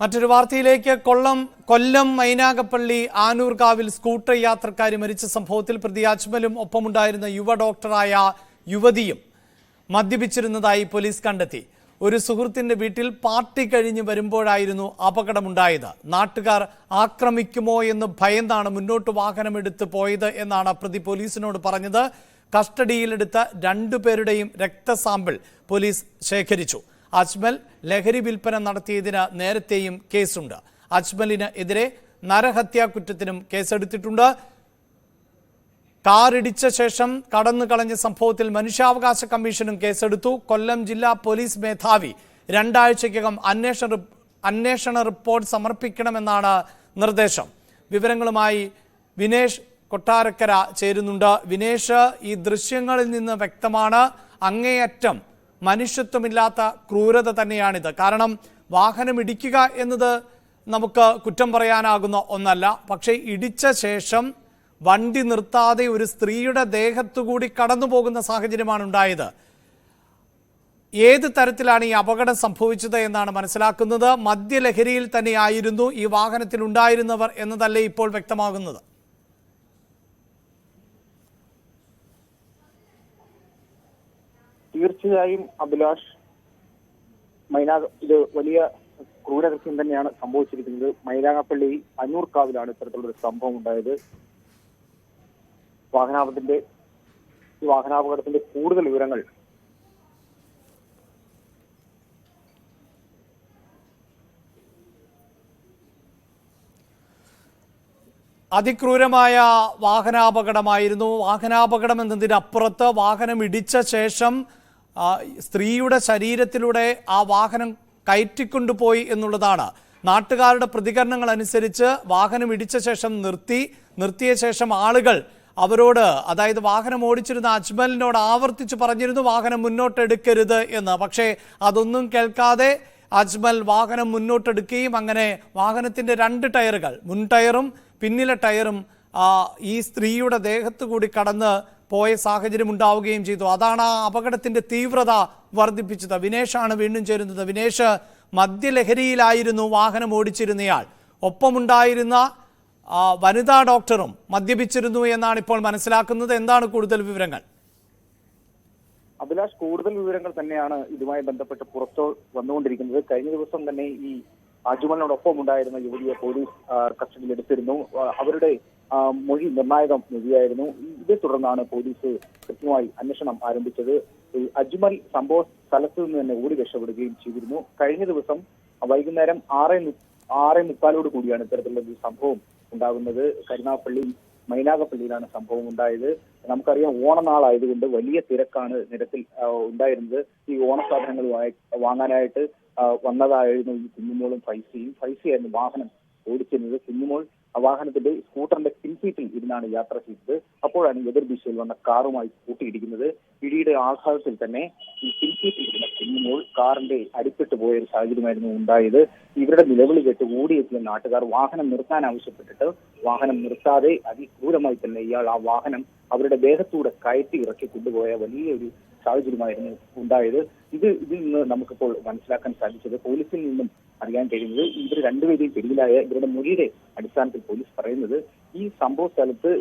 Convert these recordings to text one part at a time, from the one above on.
മറ്റൊരു വാർത്തയിലേക്ക് കൊല്ലം മൈനാഗപ്പള്ളി ആനൂർകാവിൽ സ്കൂട്ടർ യാത്രക്കാരി മരിച്ച സംഭവത്തിൽ പ്രതി അജ്മലും ഒപ്പമുണ്ടായിരുന്ന യുവ ഡോക്ടറായ യുവതിയും മദ്യപിച്ചിരുന്നതായി പോലീസ് കണ്ടെത്തി. ഒരു സുഹൃത്തിന്റെ വീട്ടിൽ പാർട്ടി കഴിഞ്ഞ് വരുമ്പോഴായിരുന്നു അപകടമുണ്ടായത്. നാട്ടുകാർ ആക്രമിക്കുമോ എന്ന് ഭയന്നാണ് മുന്നോട്ട് വാഹനമെടുത്ത് പോയത് എന്നാണ് പ്രതി പോലീസിനോട് പറഞ്ഞത്. കസ്റ്റഡിയിലെടുത്ത രണ്ടുപേരുടെയും രക്തസാമ്പിൾ പോലീസ് ശേഖരിച്ചു. അജ്മൽ ലഹരി വിൽപ്പന നടത്തിയതിന് നേരത്തെയും കേസുണ്ട്. അജ്മലിന് എതിരെ നരഹത്യാ കുറ്റത്തിനും കേസെടുത്തിട്ടുണ്ട്. കാറിടിച്ച ശേഷം കടന്നു കളഞ്ഞ സംഭവത്തിൽ മനുഷ്യാവകാശ കമ്മീഷനും കേസെടുത്തു. കൊല്ലം ജില്ലാ പോലീസ് മേധാവി 2 ആഴ്ചയ്ക്കകം അന്വേഷണ റിപ്പോർട്ട് സമർപ്പിക്കണമെന്നാണ് നിർദ്ദേശം. വിവരങ്ങളുമായി വിനേഷ് കൊട്ടാരക്കര ചേരുന്നുണ്ട്. വിനേഷ്, ഈ ദൃശ്യങ്ങളിൽ നിന്ന് വ്യക്തമാണ് അങ്ങേയറ്റം മനുഷ്യത്വമില്ലാത്ത ക്രൂരത തന്നെയാണിത്. കാരണം വാഹനം ഇടിക്കുക എന്നത് നമുക്ക് കുറ്റം പറയാനാകുന്ന ഒന്നല്ല. പക്ഷേ ഇടിച്ച ശേഷം വണ്ടി നിർത്താതെ ഒരു സ്ത്രീയുടെ ദേഹത്തുകൂടി കടന്നു പോകുന്ന സാഹചര്യമാണ് ഉണ്ടായത്. ഏത് തരത്തിലാണ് ഈ അപകടം സംഭവിച്ചത് എന്നാണ് മനസ്സിലാക്കുന്നത്? മദ്യലഹരിയിൽ തന്നെയായിരുന്നു ഈ വാഹനത്തിൽ ഉണ്ടായിരുന്നവർ എന്നതല്ലേ ഇപ്പോൾ വ്യക്തമാകുന്നത്? തീർച്ചയായും അഭിലാഷ്, ഇത് വലിയ ക്രൂരകൃത്യം തന്നെയാണ് സംഭവിച്ചിരിക്കുന്നത്. മൈനാഗപ്പള്ളി അന്നൂർക്കാവിലാണ് ഇത്തരത്തിലുള്ള ഒരു സംഭവം ഉണ്ടായത്. വാഹനാപകടത്തിന്റെ കൂടുതൽ വിവരങ്ങൾ അതിക്രൂരമായ വാഹനാപകടമായിരുന്നു. വാഹനാപകടം എന്നതിനപ്പുറത്ത് വാഹനം ഇടിച്ച ശേഷം സ്ത്രീയുടെ ശരീരത്തിലൂടെ ആ വാഹനം കയറ്റിക്കൊണ്ടുപോയി എന്നുള്ളതാണ്. നാട്ടുകാരുടെ പ്രതികരണങ്ങൾ അനുസരിച്ച് വാഹനം ഇടിച്ച ശേഷം നിർത്തിയ ശേഷം ആളുകൾ അവരോട്, അതായത് വാഹനം ഓടിച്ചിരുന്ന അജ്മലിനോട് ആവർത്തിച്ച് പറഞ്ഞിരുന്നു വാഹനം മുന്നോട്ടെടുക്കരുത് എന്ന്. പക്ഷേ അതൊന്നും കേൾക്കാതെ അജ്മൽ വാഹനം മുന്നോട്ടെടുക്കുകയും അങ്ങനെ വാഹനത്തിന്റെ 2 ടയറുകൾ, മുൻ ടയറും പിന്നിലെ ടയറും ഈ സ്ത്രീയുടെ ദേഹത്തു കൂടി കടന്ന് പോയ സാഹചര്യം ഉണ്ടാവുകയും ചെയ്തു. അതാണ് ആ അപകടത്തിന്റെ തീവ്രത വർദ്ധിപ്പിച്ചത്. വിനേഷാണ് വീണ്ടും ചേരുന്നത്. വിനേഷ്, മദ്യലഹരിയിലായിരുന്നു വാഹനം ഓടിച്ചിരുന്നയാൾ. ഒപ്പമുണ്ടായിരുന്ന വനിതാ ഡോക്ടറും മദ്യപിച്ചിരുന്നു എന്നാണ് ഇപ്പോൾ മനസ്സിലാക്കുന്നത്. എന്താണ് കൂടുതൽ വിവരങ്ങൾ? അഭിലാഷ്, കൂടുതൽ വിവരങ്ങൾ തന്നെയാണ് ഇതുമായി ബന്ധപ്പെട്ട് പുറത്തു വന്നുകൊണ്ടിരിക്കുന്നത്. കഴിഞ്ഞ ദിവസം തന്നെ ഈ അജ്മലിനോടൊപ്പം ഉണ്ടായിരുന്ന യുവതിയെ പോലീസ് കസ്റ്റഡിയിൽ എടുത്തിരുന്നു. അവരുടെ മൊഴി നിർണായക മൊഴിയായിരുന്നു. ഇതേ തുടർന്നാണ് പോലീസ് കൃത്യമായി അന്വേഷണം ആരംഭിച്ചത്. അജ്മൽ സംഭവ സ്ഥലത്ത് നിന്ന് തന്നെ ഓടി രക്ഷപ്പെടുകയും ചെയ്തിരുന്നു. കഴിഞ്ഞ ദിവസം വൈകുന്നേരം 6:45 കൂടിയാണ് ഇത്തരത്തിലുള്ള ഒരു സംഭവം ഉണ്ടാകുന്നത്. കരുനാഗപ്പള്ളി മൈനാഗപ്പള്ളിയിലാണ് സംഭവം ഉണ്ടായത്. നമുക്കറിയാം, ഓണനാളായതുകൊണ്ട് വലിയ തിരക്കാണ് നിരത്തിൽ ഉണ്ടായിരുന്നത്. ഈ ഓണസാധനങ്ങൾ വാങ്ങാനായിട്ട് വന്നതായിരുന്നു ഈ കുഞ്ഞുമോളും ഫൈസിയായിരുന്നു വാഹനം ഓടിച്ചിരുന്നത്. കുഞ്ഞുമോൾ വാഹനത്തിന്റെ സ്കൂട്ടറിന്റെ പിൻസീറ്റിൽ ഇരുന്നാണ് യാത്ര ചെയ്തത്. അപ്പോഴാണ് എതിർദിശയിൽ വന്ന കാറുമായി കൂട്ടിയിടിക്കുന്നത്. ഇടിയുടെ ആഘാതത്തിൽ തന്നെ ഈ പിൻസീറ്റിൽ ഇരുന്ന കുഞ്ഞുമോൾ കാറിന്റെ അടിപ്പെട്ട് പോയ ഒരു സാഹചര്യമായിരുന്നു ഉണ്ടായത്. ഇവരുടെ നിലവിളി കേട്ട് ഓടിയെത്തിയ നാട്ടുകാർ വാഹനം നിർത്താൻ ആവശ്യപ്പെട്ടിട്ട് വാഹനം നിർത്താതെ അതിക്രൂരമായി തന്നെ ഇയാൾ ആ വാഹനം അവരുടെ ദേഹത്തൂടെ കയറ്റി ഇറക്കി കൊണ്ടുപോയ വലിയൊരു സാഹചര്യമായിരുന്നു ഉണ്ടായത്. ഇതിൽ നിന്ന് നമുക്കിപ്പോൾ മനസ്സിലാക്കാൻ സാധിച്ചത്, പോലീസിൽ നിന്നും അറിയാൻ കഴിയുന്നത്, ഇവർ രണ്ടുപേരെയും പിടിയിലായ ഇവരുടെ മൊഴിയുടെ അടിസ്ഥാനത്തിൽ പോലീസ് പറയുന്നത്, ഈ സംഭവ സ്ഥലത്ത്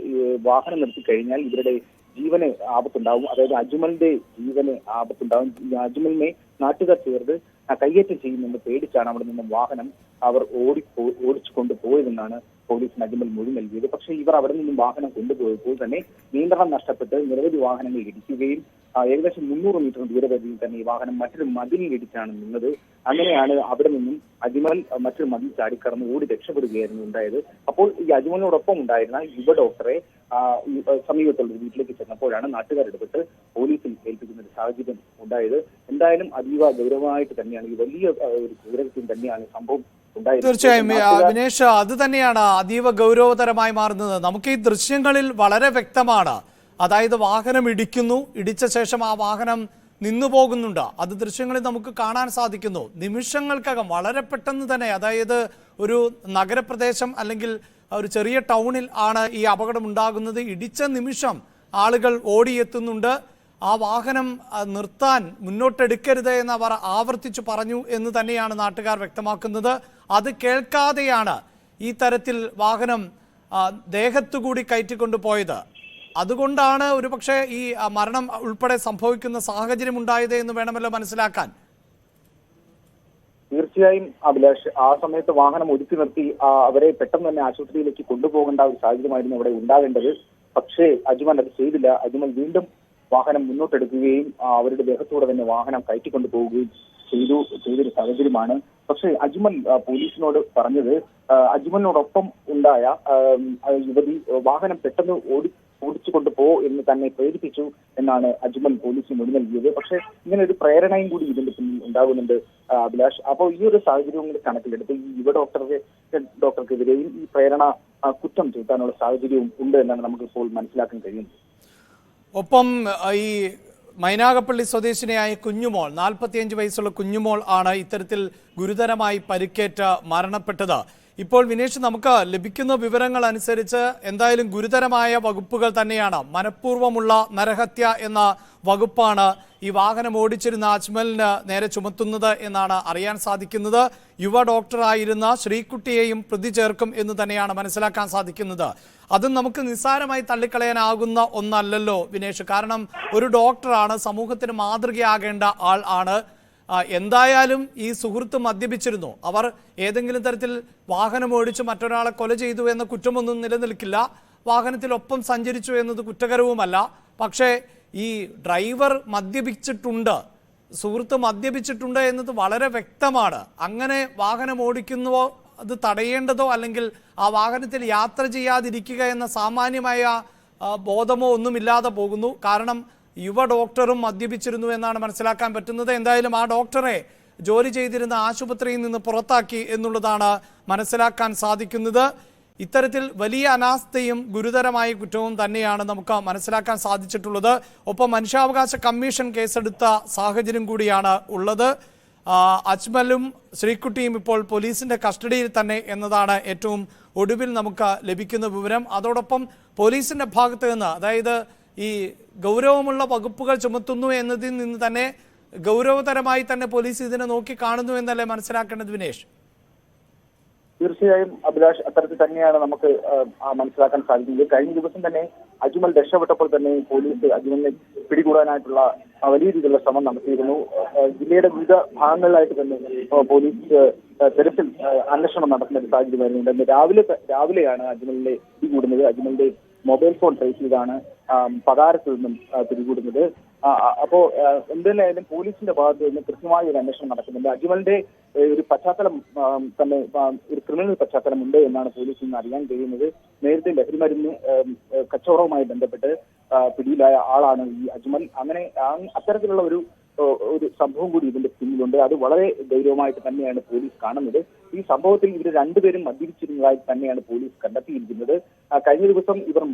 വാഹനം നിർത്തി കഴിഞ്ഞാൽ ഇവരുടെ ജീവന് ആപത്തുണ്ടാവും. അതായത് അജ്മലിന്റെ ജീവന് ആപത്തുണ്ടാവും. അജ്മലിനെ നാട്ടുകാർ ചേർത്ത് കയ്യേറ്റം ചെയ്യുമെന്ന് പേടിച്ചാണ് അവിടെ നിന്നും വാഹനം അവർ ഓടിച്ചു കൊണ്ടുപോയതെന്നാണ് പോലീസിന് അജ്മൽ മൊഴി നൽകിയത്. പക്ഷേ ഇവർ അവിടെ നിന്നും വാഹനം കൊണ്ടുപോയപ്പോൾ തന്നെ നിയന്ത്രണം നഷ്ടപ്പെട്ട് നിരവധി വാഹനങ്ങൾ ഇടിക്കുകയും ഏകദേശം 300 മീറ്റർ ദൂരപരിധിയിൽ തന്നെ ഈ വാഹനം മറ്റൊരു മതിലിൽ ഇടിച്ചാണ് നിന്നത്. അങ്ങനെയാണ് അവിടെ നിന്നും അജ്മൽ മറ്റൊരു മതിൽ ചാടിക്കടന്ന് ഓടി രക്ഷപ്പെടുകയായിരുന്നു ഉണ്ടായത്. അപ്പോൾ ഈ അജ്മലിനോടൊപ്പം ഉണ്ടായിരുന്ന യുവ ഡോക്ടറെ സമീപത്തുള്ള വീട്ടിലേക്ക് ചെന്നപ്പോഴാണ് നാട്ടുകാർ ഇടപെട്ട് പോലീസിൽ ഏൽപ്പിക്കുന്ന ഒരു സാഹചര്യം ഉണ്ടായത്. എന്തായാലും അതീവ ഗൗരവമായിട്ട് തന്നെയാണ്, ഈ വലിയ ഒരു ക്രൂരകൃത്യം തന്നെയാണ് സംഭവം ഉണ്ടായത്. തീർച്ചയായും വിനേഷ്, അത് തന്നെയാണ് അതീവ ഗൗരവതരമായി മാറുന്നത്. നമുക്ക് ഈ ദൃശ്യങ്ങളിൽ വളരെ വ്യക്തമാണ്. അതായത് വാഹനം ഇടിച്ച ശേഷം ആ വാഹനം നിന്നു പോകുന്നുണ്ട്. അത് ദൃശ്യങ്ങളിൽ നമുക്ക് കാണാൻ സാധിക്കുന്നു. നിമിഷങ്ങൾക്കകം വളരെ പെട്ടെന്ന് തന്നെ, അതായത് ഒരു നഗരപ്രദേശം അല്ലെങ്കിൽ ഒരു ചെറിയ ടൗണിൽ ആണ് ഈ അപകടം ഉണ്ടാകുന്നത്. ഇടിച്ച നിമിഷം ആളുകൾ ഓടിയെത്തുന്നുണ്ട്. ആ വാഹനം നിർത്താൻ മുന്നോട്ടെടുക്കരുത് എന്ന് അവർ ആവർത്തിച്ചു പറഞ്ഞു എന്ന് തന്നെയാണ് നാട്ടുകാർ വ്യക്തമാക്കുന്നത്. അത് കേൾക്കാതെയാണ് ഈ തരത്തിൽ വാഹനം ദേഹത്തുകൂടി കയറ്റിക്കൊണ്ടു പോയത്. അതുകൊണ്ടാണ് ഒരുപക്ഷെ ഈ മരണം ഉൾപ്പെടെ സംഭവിക്കുന്ന സാഹചര്യം ഉണ്ടായത് എന്ന് വേണമല്ലോ മനസ്സിലാക്കാൻ. തീർച്ചയായും അഭിലാഷ്, ആ സമയത്ത് വാഹനം ഒതുക്കി നിർത്തി അവരെ പെട്ടെന്ന് തന്നെ ആശുപത്രിയിലേക്ക് കൊണ്ടുപോകേണ്ട ഒരു സാഹചര്യമായിരുന്നു അവിടെ ഉണ്ടാകേണ്ടത്. പക്ഷേ അജ്മൽ അത് ചെയ്തില്ല. അജ്മൽ വീണ്ടും വാഹനം മുന്നോട്ടെടുക്കുകയും അവരുടെ ദേഹത്തോടെ തന്നെ വാഹനം കയറ്റിക്കൊണ്ടു പോവുകയും ചെയ്തൊരു സാഹചര്യമാണ്. പക്ഷേ അജ്മൽ പോലീസിനോട് പറഞ്ഞത് അജ്മലിനോടൊപ്പം ഉണ്ടായ യുവതി വാഹനം പെട്ടെന്ന് ഓടിച്ചു കൊണ്ടുപോ എന്ന് തന്നെ പ്രേരിപ്പിച്ചു എന്നാണ് അജ്മൽ പോലീസിന് മൊഴി നൽകിയത്. പക്ഷേ ഇങ്ങനെ ഒരു പ്രേരണയും കൂടി ഇതിന്റെ പിന്നിൽ ഉണ്ടാകുന്നുണ്ട് അഭിലാഷ്. അപ്പോൾ ഈ ഒരു സാഹചര്യം കൂടി കണക്കിലെടുത്ത് ഈ യുവ ഡോക്ടർക്കെതിരെയും ഈ പ്രേരണ കുറ്റം ചുമത്താനുള്ള സാഹചര്യവും ഉണ്ട് എന്നാണ് നമുക്ക് ഇപ്പോൾ മനസ്സിലാക്കാൻ കഴിയുന്നത്. ഒപ്പം ഈ മൈനാഗപ്പള്ളി സ്വദേശിനിയായ കുഞ്ഞുമോൾ, 45 വയസ്സുള്ള കുഞ്ഞുമോൾ ആണ് ഇത്തരത്തിൽ ഗുരുതരമായി പരിക്കേറ്റ് മരണപ്പെട്ടത്. ഇപ്പോൾ വിനേഷ്, നമുക്ക് ലഭിക്കുന്ന വിവരങ്ങൾ അനുസരിച്ച് എന്തായാലും ഗുരുതരമായ വകുപ്പുകൾ തന്നെയാണ്. മനഃപൂർവ്വമുള്ള നരഹത്യ എന്ന വകുപ്പാണ് ഈ വാഹനം ഓടിച്ചിരുന്ന അജ്മലിന് നേരെ ചുമത്തുന്നത് എന്നാണ് അറിയാൻ സാധിക്കുന്നത്. യുവ ഡോക്ടറായിരുന്ന ശ്രീകുട്ടിയെയും പ്രതി ചേർക്കും എന്ന് തന്നെയാണ് മനസ്സിലാക്കാൻ സാധിക്കുന്നത്. അതും നമുക്ക് നിസ്സാരമായി തള്ളിക്കളയാനാകുന്ന ഒന്നല്ലല്ലോ വിനേഷ്. കാരണം ഒരു ഡോക്ടറാണ്, സമൂഹത്തിന് മാതൃകയാകേണ്ട ആൾ ആണ്. എന്തായാലും ഈ സുഹൃത്ത് മദ്യപിച്ചിരുന്നു. അവർ ഏതെങ്കിലും തരത്തിൽ വാഹനം ഓടിച്ച് മറ്റൊരാളെ കൊല ചെയ്തു എന്ന കുറ്റമൊന്നും നിലനിൽക്കില്ല. വാഹനത്തിലൊപ്പം സഞ്ചരിച്ചു എന്നത് കുറ്റകരവുമല്ല. പക്ഷേ ഈ ഡ്രൈവർ മദ്യപിച്ചിട്ടുണ്ട്, സുഹൃത്ത് മദ്യപിച്ചിട്ടുണ്ട് എന്നത് വളരെ വ്യക്തമാണ്. അങ്ങനെ വാഹനം ഓടിക്കുന്നുവോ അത് തടയേണ്ടതോ അല്ലെങ്കിൽ ആ വാഹനത്തിൽ യാത്ര ചെയ്യാതിരിക്കുക എന്ന സാമാന്യമായ ബോധമോ ഒന്നുമില്ലാതെ പോകുന്നു. കാരണം യുവ ഡോക്ടറും മദ്യപിച്ചിരുന്നു എന്നാണ് മനസ്സിലാക്കാൻ പറ്റുന്നത്. എന്തായാലും ആ ഡോക്ടറെ ജോലി ചെയ്തിരുന്ന ആശുപത്രിയിൽ നിന്ന് പുറത്താക്കി എന്നുള്ളതാണ് മനസ്സിലാക്കാൻ സാധിക്കുന്നത്. ഇത്തരത്തിൽ വലിയ അനാസ്ഥയും ഗുരുതരമായ കുറ്റവും തന്നെയാണ് നമുക്ക് മനസ്സിലാക്കാൻ സാധിച്ചിട്ടുള്ളത്. ഒപ്പം മനുഷ്യാവകാശ കമ്മീഷൻ കേസെടുത്ത സാഹചര്യം കൂടിയാണ് ഉള്ളത്. അജ്മലും ശ്രീകുട്ടിയും ഇപ്പോൾ പോലീസിന്റെ കസ്റ്റഡിയിൽ തന്നെ എന്നതാണ് ഏറ്റവും ഒടുവിൽ നമുക്ക് ലഭിക്കുന്ന വിവരം. അതോടൊപ്പം പോലീസിന്റെ ഭാഗത്ത് നിന്ന്, അതായത് ഈ ഗൗരവമുള്ള വകുപ്പുകൾ ചുമത്തുന്നു എന്നതിൽ നിന്ന് തന്നെ ഗൗരവതരമായി തന്നെ പോലീസ് ഇതിനെ നോക്കി കാണുന്നു എന്നല്ലേ മനസ്സിലാക്കേണ്ടത് വിനേഷ്? തീർച്ചയായും അഭിലാഷ്, അത്തരത്തിൽ തന്നെയാണ് നമുക്ക് മനസ്സിലാക്കാൻ സാധിക്കുന്നത്. കഴിഞ്ഞ ദിവസം തന്നെ അജ്മൽ രക്ഷപ്പെട്ടപ്പോൾ തന്നെ പോലീസ് അജ്മലിനെ പിടികൂടാനായിട്ടുള്ള വലിയ രീതിയിലുള്ള ശ്രമം നടത്തിയിരുന്നു. ജില്ലയുടെ വിവിധ ഭാഗങ്ങളിലായിട്ട് തന്നെ പോലീസ് തെരച്ചിൽ അന്വേഷണം നടത്തുന്ന ഒരു സാഹചര്യമായിരുന്നു. ഇന്ന് രാവിലെയാണ് അജ്മലിനെ പിടികൂടുന്നത്. അജ്മലിന്റെ മൊബൈൽ ഫോൺ ട്രേസ് ചെയ്താണ് പതാരത്തിൽ നിന്നും പിടികൂടുന്നത്. അപ്പോ എന്തായാലും പോലീസിന്റെ ഭാഗത്ത് നിന്ന് കൃത്യമായ ഒരു അന്വേഷണം നടക്കുന്നുണ്ട്. അജ്മലിന്റെ ഒരു പശ്ചാത്തലം തന്നെ, ഒരു ക്രിമിനൽ പശ്ചാത്തലം ഉണ്ട് എന്നാണ് പോലീസിൽ നിന്ന് അറിയാൻ കഴിയുന്നത്. നേരത്തെ ലഹരിമരുന്ന് കച്ചവടവുമായി ബന്ധപ്പെട്ട് പിടിയിലായ ആളാണ് ഈ അജ്മൽ. അങ്ങനെ അത്തരത്തിലുള്ള ഒരു സംഭവം കൂടി ഇതിന്റെ പിന്നിലുണ്ട്. അത് വളരെ ഗൗരവമായിട്ട് തന്നെയാണ് പോലീസ് കാണുന്നത്. ഈ സംഭവത്തിൽ ഇവർ രണ്ടുപേരും മദ്യപിച്ചിരുന്നതായി തന്നെയാണ് പോലീസ് കണ്ടെത്തിയിരിക്കുന്നത്. കഴിഞ്ഞ ദിവസം ഇവർ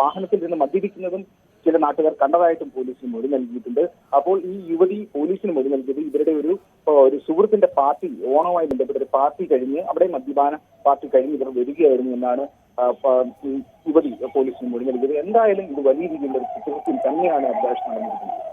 വാഹനത്തിൽ നിന്ന് മദ്യപിക്കുന്നതും ചില നാട്ടുകാർ കണ്ടതായിട്ടും പോലീസിന് മൊഴി നൽകിയിട്ടുണ്ട്. അപ്പോൾ ഈ യുവതി പോലീസിന് മൊഴി നൽകിയത് ഇവരുടെ ഒരു സുഹൃത്തിന്റെ പാർട്ടി, ഓണവുമായി ബന്ധപ്പെട്ട ഒരു പാർട്ടി കഴിഞ്ഞ്, അവിടെ മദ്യപാന പാർട്ടി കഴിഞ്ഞ് ഇവർ വരികയായിരുന്നു എന്നാണ് യുവതി പോലീസിന് മൊഴി നൽകിയത്. എന്തായാലും ഇത് വലിയ രീതിയിലുള്ള ഒരു കുറ്റകൃത്യം തന്നെയാണ് അഭിലാഷ് നടന്നിരിക്കുന്നത്.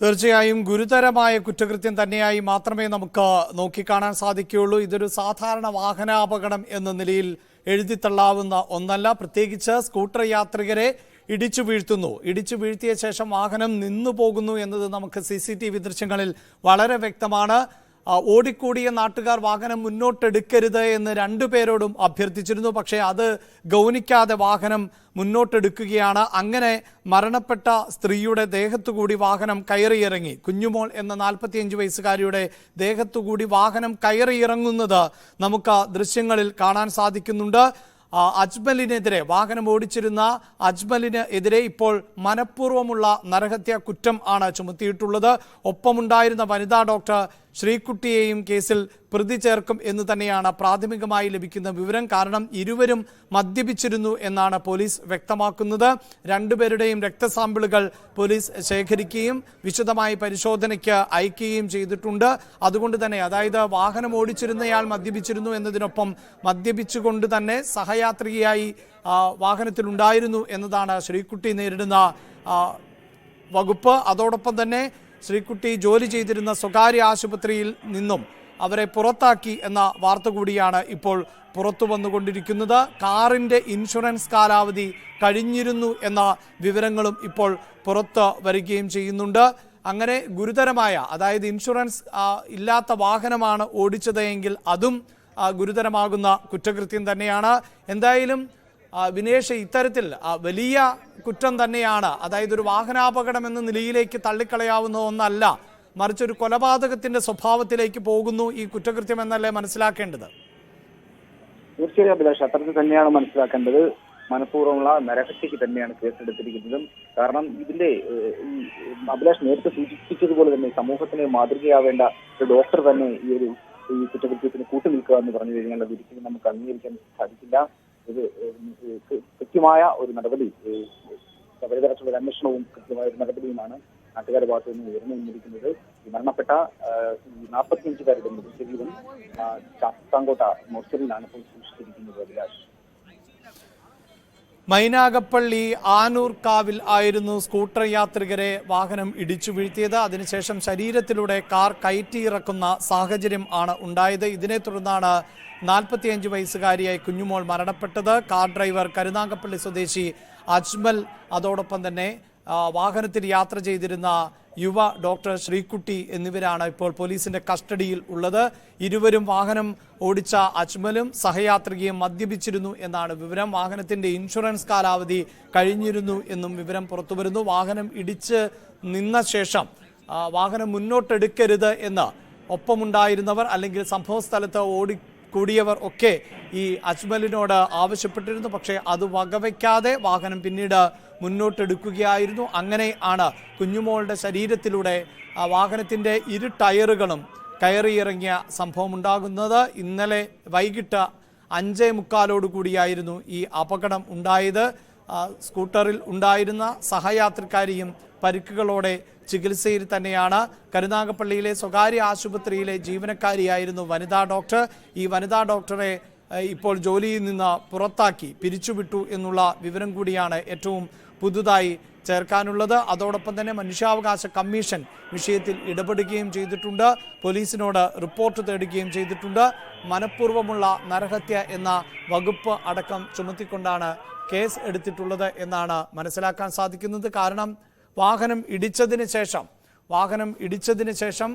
തീർച്ചയായും ഗുരുതരമായ കുറ്റകൃത്യം തന്നെയായി മാത്രമേ നമുക്ക് നോക്കിക്കാണാൻ സാധിക്കുകയുള്ളൂ. ഇതൊരു സാധാരണ വാഹനാപകടം എന്ന നിലയിൽ എഴുതിത്തള്ളാവുന്ന ഒന്നല്ല. പ്രത്യേകിച്ച് സ്കൂട്ടർ യാത്രികരെ ഇടിച്ചു വീഴ്ത്തുന്നു. ഇടിച്ചു വീഴ്ത്തിയ ശേഷം വാഹനം നിന്നു പോകുന്നു എന്നത് നമുക്ക് CCTV ദൃശ്യങ്ങളിൽ വളരെ വ്യക്തമാണ്. ഓടിക്കൂടിയ നാട്ടുകാർ വാഹനം മുന്നോട്ടെടുക്കരുത് എന്ന് രണ്ടുപേരോടും അഭ്യർത്ഥിച്ചിരുന്നു. പക്ഷേ അത് ഗൗനിക്കാതെ വാഹനം മുന്നോട്ടെടുക്കുകയാണ്. അങ്ങനെ മരണപ്പെട്ട സ്ത്രീയുടെ ദേഹത്തുകൂടി വാഹനം കയറിയിറങ്ങി. കുഞ്ഞുമോൾ എന്ന 45 വയസ്സുകാരിയുടെ ദേഹത്തുകൂടി വാഹനം കയറിയിറങ്ങുന്നത് നമുക്ക് ദൃശ്യങ്ങളിൽ കാണാൻ സാധിക്കുന്നുണ്ട്. അജ്മലിനെതിരെ, വാഹനം ഓടിച്ചിരുന്ന അജ്മലിന് എതിരെ ഇപ്പോൾ മനഃപൂർവ്വമുള്ള നരഹത്യ കുറ്റം ആണ് ചുമത്തിയിട്ടുള്ളത്. ഒപ്പമുണ്ടായിരുന്ന വനിതാ ഡോക്ടർ ശ്രീകുട്ടിയെയും കേസിൽ പ്രതി ചേർക്കും എന്ന് തന്നെയാണ് പ്രാഥമികമായി ലഭിക്കുന്ന വിവരം. കാരണം ഇരുവരും മദ്യപിച്ചിരുന്നു എന്നാണ് പോലീസ് വ്യക്തമാക്കുന്നത്. രണ്ടുപേരുടെയും രക്തസാമ്പിളുകൾ പോലീസ് ശേഖരിക്കുകയും വിശദമായി പരിശോധനയ്ക്ക് അയക്കുകയും ചെയ്തിട്ടുണ്ട്. അതുകൊണ്ട് തന്നെ, അതായത് വാഹനം ഓടിച്ചിരുന്നയാൾ മദ്യപിച്ചിരുന്നു എന്നതിനൊപ്പം മദ്യപിച്ചുകൊണ്ട് തന്നെ സഹയാത്രികയായി വാഹനത്തിലുണ്ടായിരുന്നു എന്നതാണ് ശ്രീകുട്ടി നേരിടുന്ന വകുപ്പ്. അതോടൊപ്പം തന്നെ ശ്രീകുട്ടി ജോലി ചെയ്തിരുന്ന സ്വകാര്യ ആശുപത്രിയിൽ നിന്നും അവരെ പുറത്താക്കി എന്ന വാർത്ത കൂടിയാണ് ഇപ്പോൾ പുറത്തു വന്നുകൊണ്ടിരിക്കുന്നത്. കാറിൻ്റെ ഇൻഷുറൻസ് കാലാവധി കഴിഞ്ഞിരുന്നു എന്ന വിവരങ്ങളും ഇപ്പോൾ പുറത്ത് വരികയും ചെയ്യുന്നുണ്ട്. അങ്ങനെ ഗുരുതരമായ, അതായത് ഇൻഷുറൻസ് ഇല്ലാത്ത വാഹനമാണ് ഓടിച്ചത് എങ്കിൽ അതും ഗുരുതരമാകുന്ന കുറ്റകൃത്യം തന്നെയാണ്. എന്തായാലും വിനേഷ്, ഇത്തരത്തിൽ വലിയ കുറ്റം തന്നെയാണ്. അതായത് ഒരു വാഹനാപകടം എന്ന നിലയിലേക്ക് തള്ളിക്കളയാവുന്ന ഒന്നല്ല, മറിച്ച് ഒരു കൊലപാതകത്തിന്റെ സ്വഭാവത്തിലേക്ക് പോകുന്നു ഈ കുറ്റകൃത്യം എന്നല്ലേ മനസ്സിലാക്കേണ്ടത്? തീർച്ചയായും അഭിലാഷ്, അത്തരത്തിൽ തന്നെയാണ് മനസ്സിലാക്കേണ്ടത്. മനഃപൂർവ്വമുള്ള നരഹത്യക്ക് തന്നെയാണ് കേസെടുത്തിരിക്കുന്നതും. കാരണം ഇതിന്റെ അഭിലാഷ് നേരത്തെ സൂചിപ്പിച്ചതുപോലെ തന്നെ സമൂഹത്തിന് മാതൃകയാവേണ്ട ഒരു ഡോക്ടർ തന്നെ ഈ കുറ്റകൃത്യത്തിന് കൂട്ടുനിൽക്കുക എന്ന് പറഞ്ഞു കഴിഞ്ഞാൽ അത് ഒരിക്കലും നമുക്ക് അംഗീകരിക്കാൻ സാധിക്കില്ല. ഇത് കൃത്യമായ ഒരു നടപടി, തരത്തിലുള്ള ഒരു അന്വേഷണവും കൃത്യമായ ഒരു നടപടിയുമാണ് നാട്ടുകാരുടെ ഭാഗത്തു നിന്ന് ഉയർന്നു വന്നിരിക്കുന്നത്. ഈ മരണപ്പെട്ട 45-കാരുടെ മൃതശരീരം ശാസ്താംകോട്ട മോർച്ചറിയിലാണ് ഇപ്പോൾ സൂക്ഷിച്ചിരിക്കുന്നത്. അഭിലാഷ്, മൈനാഗപ്പള്ളി ആനൂർക്കാവിൽ ആയിരുന്നു സ്കൂട്ടർ യാത്രികരെ വാഹനം ഇടിച്ചു വീഴ്ത്തിയത്. അതിനുശേഷം ശരീരത്തിലൂടെ കാർ കയറ്റിയിറക്കുന്ന സാഹചര്യം ആണ് ഉണ്ടായത്. ഇതിനെ തുടർന്നാണ് 45 വയസ്സുകാരിയായി കുഞ്ഞുമോൾ മരണപ്പെട്ടത്. കാർ ഡ്രൈവർ കരുനാഗപ്പള്ളി സ്വദേശി അജ്മൽ, അതോടൊപ്പം തന്നെ വാഹനത്തിൽ യാത്ര ചെയ്തിരുന്ന യുവ ഡോക്ടർ ശ്രീകുട്ടി എന്നിവരാണ് ഇപ്പോൾ പോലീസിന്റെ കസ്റ്റഡിയിൽ ഉള്ളത്. ഇരുവരും വാഹനം ഓടിച്ച അജ്മലും സഹയാത്രികയും മദ്യപിച്ചിരുന്നു എന്നാണ് വിവരം. വാഹനത്തിന്റെ ഇൻഷുറൻസ് കാലാവധി കഴിഞ്ഞിരുന്നു എന്നും വിവരം പുറത്തുവരുന്നു. വാഹനം ഇടിച്ച് നിന്ന ശേഷം വാഹനം മുന്നോട്ടെടുക്കരുത് എന്ന് ഒപ്പമുണ്ടായിരുന്നവർ അല്ലെങ്കിൽ സംഭവ സ്ഥലത്ത് കൂടിയവർ ഒക്കെ ഈ അജ്മലിനോട് ആവശ്യപ്പെട്ടിരുന്നു. പക്ഷേ അത് വകവയ്ക്കാതെ വാഹനം പിന്നീട് മുന്നോട്ടെടുക്കുകയായിരുന്നു. അങ്ങനെ ആണ് കുഞ്ഞുമോളുടെ ശരീരത്തിലൂടെ വാഹനത്തിൻ്റെ ഇരു ടയറുകളും കയറിയിറങ്ങിയ സംഭവം ഉണ്ടാകുന്നത്. ഇന്നലെ വൈകിട്ട് 5:45 കൂടിയായിരുന്നു ഈ അപകടം ഉണ്ടായത്. സ്കൂട്ടറിൽ ഉണ്ടായിരുന്ന സഹയാത്രിക്കാരിയും പരിക്കുകളോടെ ചികിത്സയിൽ തന്നെയാണ്. കരുനാഗപ്പള്ളിയിലെ സ്വകാര്യ ആശുപത്രിയിലെ ജീവനക്കാരിയായിരുന്നു വനിതാ ഡോക്ടർ. ഈ വനിതാ ഡോക്ടറെ ഇപ്പോൾ ജോലിയിൽ നിന്ന് പുറത്താക്കി പിരിച്ചുവിട്ടു എന്നുള്ള വിവരം കൂടിയാണ് ഏറ്റവും പുതുതായി ചേർക്കാനുള്ളത്. അതോടൊപ്പം തന്നെ മനുഷ്യാവകാശ കമ്മീഷൻ വിഷയത്തിൽ ഇടപെടുകയും ചെയ്തിട്ടുണ്ട്. പോലീസിനോട് റിപ്പോർട്ട് തേടുകയും ചെയ്തിട്ടുണ്ട്. മനഃപൂർവ്വമുള്ള നരഹത്യ എന്ന വകുപ്പ് അടക്കം ചുമത്തിക്കൊണ്ടാണ് കേസ് എടുത്തിട്ടുള്ളത് എന്നാണ് മനസ്സിലാക്കാൻ സാധിക്കുന്നത്. കാരണം വാഹനം ഇടിച്ചതിന് ശേഷം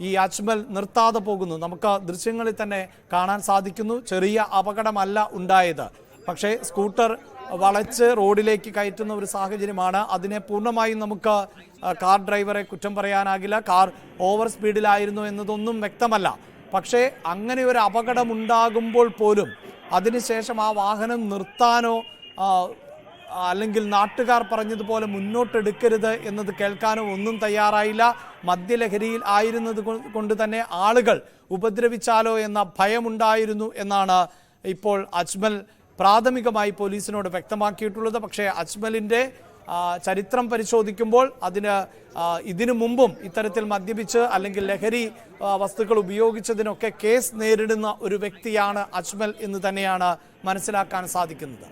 ഈ അജ്മൽ നിർത്താതെ പോകുന്നു. നമുക്ക് ദൃശ്യങ്ങളിൽ തന്നെ കാണാൻ സാധിക്കുന്നു. ചെറിയ അപകടമല്ല ഉണ്ടായത്, പക്ഷേ സ്കൂട്ടർ വളച്ച് റോഡിലേക്ക് കയറ്റുന്ന ഒരു സാഹചര്യമാണ്. അതിനെ പൂർണ്ണമായും നമുക്ക് കാർ ഡ്രൈവറെ കുറ്റം പറയാനാകില്ല. കാർ ഓവർ സ്പീഡിലായിരുന്നു എന്നതൊന്നും വ്യക്തമല്ല. പക്ഷേ അങ്ങനെ ഒരു അപകടമുണ്ടാകുമ്പോൾ പോലും അതിനുശേഷം ആ വാഹനം നിർത്താനോ അല്ലെങ്കിൽ നാട്ടുകാർ പറഞ്ഞതുപോലെ മുന്നോട്ടെടുക്കരുത് എന്നത് കേൾക്കാനോ ഒന്നും തയ്യാറായില്ല. മദ്യലഹരിയിൽ ആയിരുന്നത് കൊണ്ട് തന്നെ ആളുകൾ ഉപദ്രവിച്ചാലോ എന്ന ഭയമുണ്ടായിരുന്നു എന്നാണ് ഇപ്പോൾ അജ്മൽ പ്രാഥമികമായി പോലീസിനോട് വ്യക്തമാക്കിയിട്ടുള്ളത്. പക്ഷേ അജ്മലിൻ്റെ ചരിത്രം പരിശോധിക്കുമ്പോൾ ഇതിനു മുമ്പും ഇത്തരത്തിൽ മദ്യപിച്ച് അല്ലെങ്കിൽ ലഹരി വസ്തുക്കൾ ഉപയോഗിച്ചതിനൊക്കെ കേസ് നേരിടുന്ന ഒരു വ്യക്തിയാണ് അജ്മൽ എന്ന് തന്നെയാണ് മനസ്സിലാക്കാൻ സാധിക്കുന്നത്.